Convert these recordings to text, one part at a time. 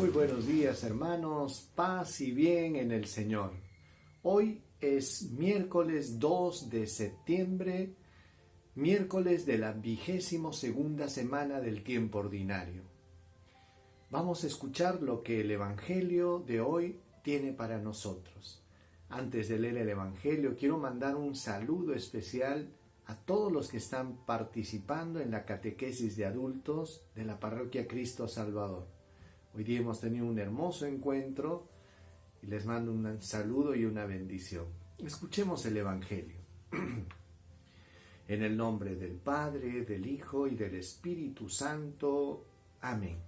Muy buenos días, hermanos, paz y bien en el Señor. Hoy es miércoles 2 de septiembre, miércoles de la 22ª semana del tiempo ordinario. Vamos a escuchar lo que el Evangelio de hoy tiene para nosotros. Antes de leer el Evangelio, quiero mandar un saludo especial a todos los que están participando en la catequesis de adultos de la Parroquia Cristo Salvador. Hoy día hemos tenido un hermoso encuentro y les mando un saludo y una bendición. Escuchemos el Evangelio. En el nombre del Padre, del Hijo y del Espíritu Santo. Amén.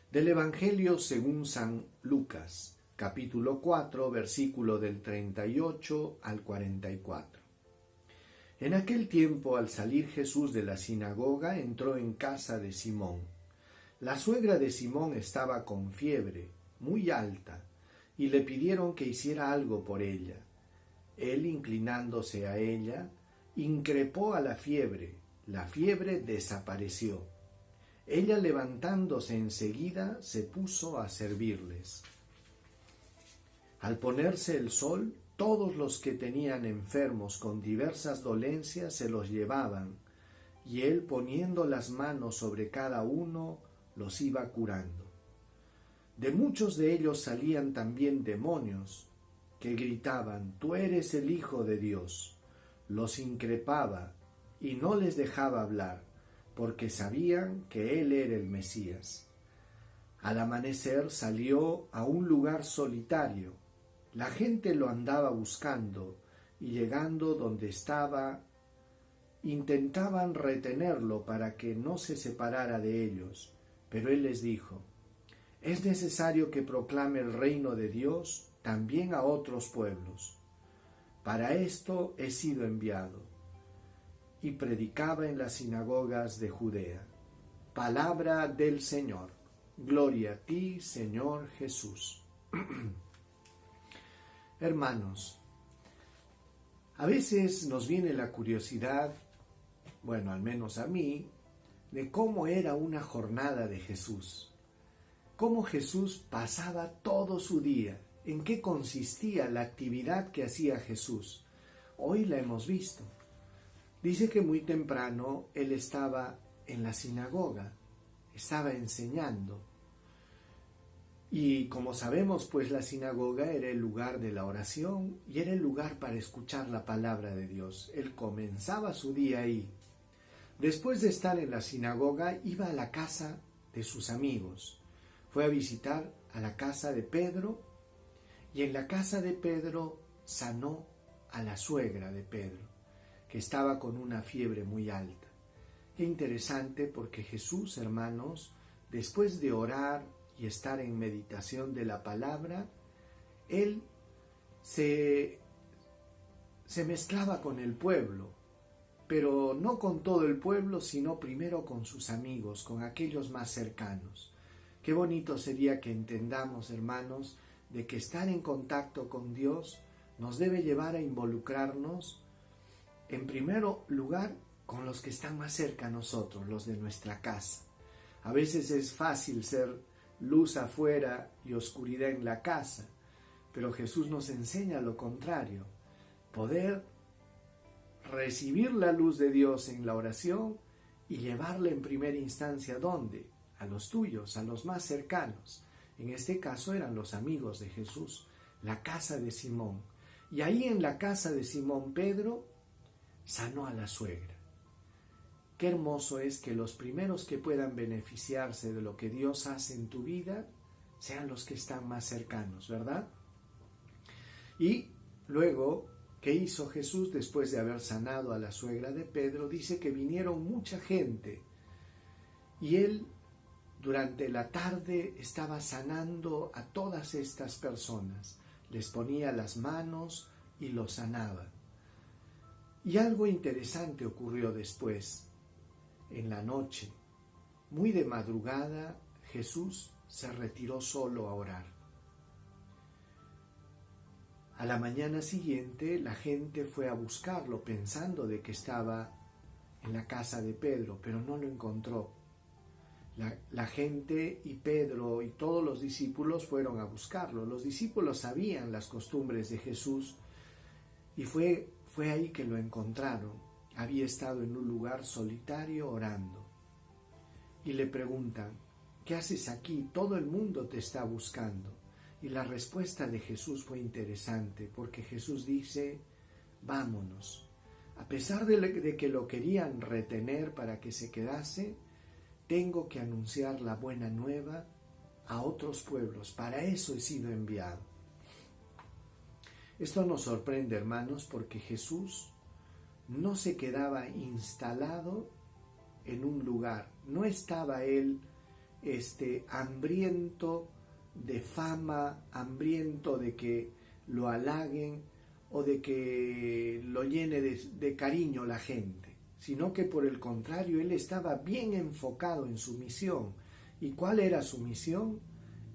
Del Evangelio según San Lucas, capítulo 4, versículo del 38 al 44. En aquel tiempo, al salir Jesús de la sinagoga, entró en casa de Simón. La suegra de Simón estaba con fiebre muy alta y le pidieron que hiciera algo por ella. Él, inclinándose a ella, increpó a la fiebre desapareció. Ella, levantándose enseguida, se puso a servirles. Al ponerse el sol, todos los que tenían enfermos con diversas dolencias se los llevaban, y él, poniendo las manos sobre cada uno, los iba curando. De muchos de ellos salían también demonios, que gritaban: «Tú eres el Hijo de Dios». Los increpaba y no les dejaba hablar, porque sabían que él era el Mesías. Al amanecer salió a un lugar solitario. La gente lo andaba buscando, y llegando donde estaba, intentaban retenerlo para que no se separara de ellos. Pero él les dijo: «Es necesario que proclame el reino de Dios también a otros pueblos. Para esto he sido enviado». Y predicaba en las sinagogas de Judea. Palabra del Señor. Gloria a ti, Señor Jesús. Hermanos, a veces nos viene la curiosidad, bueno, al menos a mí, de cómo era una jornada de Jesús. Cómo Jesús pasaba todo su día, en qué consistía la actividad que hacía Jesús. Hoy la hemos visto. Dice que muy temprano él estaba en la sinagoga, estaba enseñando. Y como sabemos, pues la sinagoga era el lugar de la oración y era el lugar para escuchar la palabra de Dios. Él comenzaba su día ahí. Después de estar en la sinagoga, iba a la casa de sus amigos. Fue a visitar a la casa de Pedro, y en la casa de Pedro sanó a la suegra de Pedro, que estaba con una fiebre muy alta. Qué interesante, porque Jesús, hermanos, después de orar y estar en meditación de la palabra, él se mezclaba con el pueblo, pero no con todo el pueblo, sino primero con sus amigos, con aquellos más cercanos. Qué bonito sería que entendamos, hermanos, de que estar en contacto con Dios nos debe llevar a involucrarnos, en primer lugar, con los que están más cerca a nosotros, los de nuestra casa. A veces es fácil ser luz afuera y oscuridad en la casa, pero Jesús nos enseña lo contrario, poder recibir la luz de Dios en la oración y llevarla en primera instancia, ¿dónde? A los tuyos, a los más cercanos. En este caso eran los amigos de Jesús, la casa de Simón. Y ahí en la casa de Simón Pedro sanó a la suegra. Qué hermoso es que los primeros que puedan beneficiarse de lo que Dios hace en tu vida sean los que están más cercanos, ¿verdad? Y luego, ¿qué hizo Jesús después de haber sanado a la suegra de Pedro? Dice que vinieron mucha gente y él durante la tarde estaba sanando a todas estas personas. Les ponía las manos y los sanaba. Y algo interesante ocurrió después. En la noche, muy de madrugada, Jesús se retiró solo a orar. A la mañana siguiente, la gente fue a buscarlo pensando de que estaba en la casa de Pedro, pero no lo encontró. La gente y Pedro y todos los discípulos fueron a buscarlo. Los discípulos sabían las costumbres de Jesús y fue ahí que lo encontraron. Había estado en un lugar solitario orando. Y le preguntan, ¿qué haces aquí? Todo el mundo te está buscando. Y la respuesta de Jesús fue interesante, porque Jesús dice, vámonos. A pesar de que lo querían retener para que se quedase, tengo que anunciar la buena nueva a otros pueblos. Para eso he sido enviado. Esto nos sorprende, hermanos, porque Jesús no se quedaba instalado en un lugar. No estaba él hambriento de fama, hambriento de que lo halaguen o de que lo llene de cariño la gente, sino que por el contrario, él estaba bien enfocado en su misión. ¿Y cuál era su misión?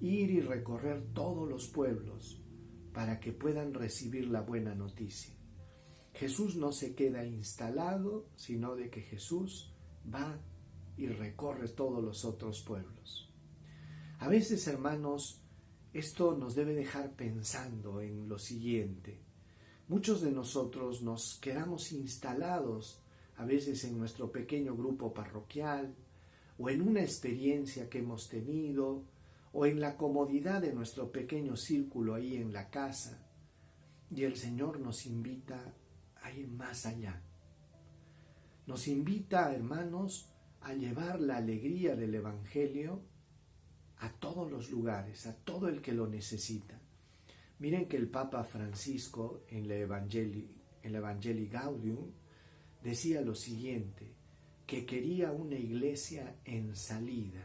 Ir y recorrer todos los pueblos para que puedan recibir la buena noticia. Jesús no se queda instalado, sino de que Jesús va y recorre todos los otros pueblos. A veces, hermanos, esto nos debe dejar pensando en lo siguiente. Muchos de nosotros nos quedamos instalados a veces en nuestro pequeño grupo parroquial, o en una experiencia que hemos tenido, o en la comodidad de nuestro pequeño círculo ahí en la casa, y el Señor nos invita a ir más allá. Nos invita, hermanos, a llevar la alegría del Evangelio a todos los lugares, a todo el que lo necesita. Miren que el Papa Francisco en la Evangelii Gaudium decía lo siguiente, que quería una iglesia en salida,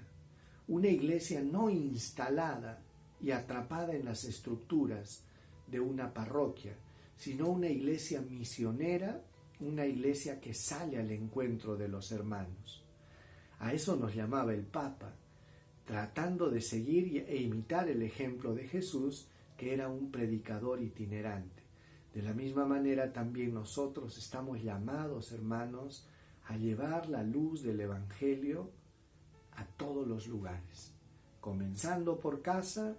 una iglesia no instalada y atrapada en las estructuras de una parroquia, sino una iglesia misionera, una iglesia que sale al encuentro de los hermanos. A eso nos llamaba el Papa, tratando de seguir e imitar el ejemplo de Jesús, que era un predicador itinerante. De la misma manera también nosotros estamos llamados, hermanos, a llevar la luz del Evangelio a todos los lugares, comenzando por casa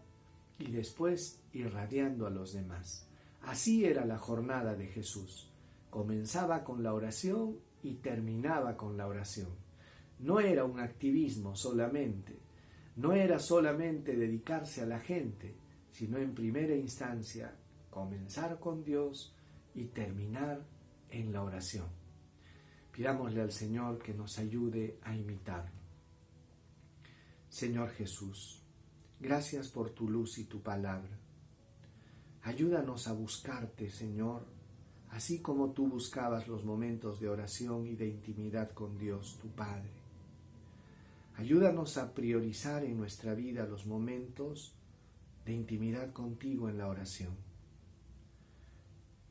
y después irradiando a los demás. Así era la jornada de Jesús. Comenzaba con la oración y terminaba con la oración. No era un activismo solamente, no era solamente dedicarse a la gente, sino en primera instancia comenzar con Dios y terminar en la oración. Pidámosle al Señor que nos ayude a imitarlo. Señor Jesús, gracias por tu luz y tu palabra. Ayúdanos a buscarte, Señor, así como tú buscabas los momentos de oración y de intimidad con Dios, tu Padre. Ayúdanos a priorizar en nuestra vida los momentos de intimidad contigo en la oración,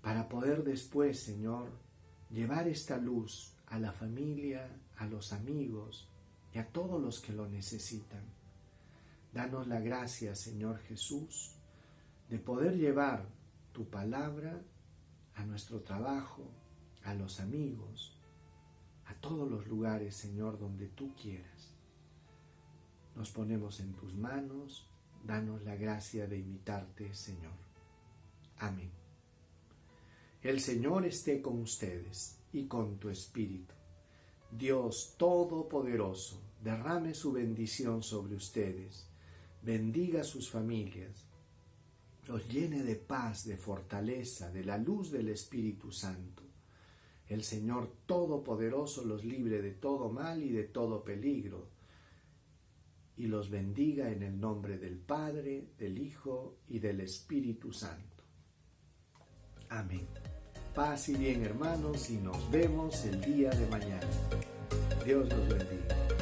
para poder después, Señor, llevar esta luz a la familia, a los amigos y a todos los que lo necesitan. Danos la gracia, Señor Jesús, de poder llevar tu palabra a nuestro trabajo, a los amigos, a todos los lugares, Señor, donde tú quieras. Nos ponemos en tus manos, danos la gracia de imitarte, Señor. Amén. El Señor esté con ustedes y con tu espíritu. Dios Todopoderoso, derrame su bendición sobre ustedes, bendiga sus familias, los llene de paz, de fortaleza, de la luz del Espíritu Santo. El Señor Todopoderoso los libre de todo mal y de todo peligro, y los bendiga en el nombre del Padre, del Hijo y del Espíritu Santo. Amén. Paz y bien, hermanos, y nos vemos el día de mañana. Dios los bendiga.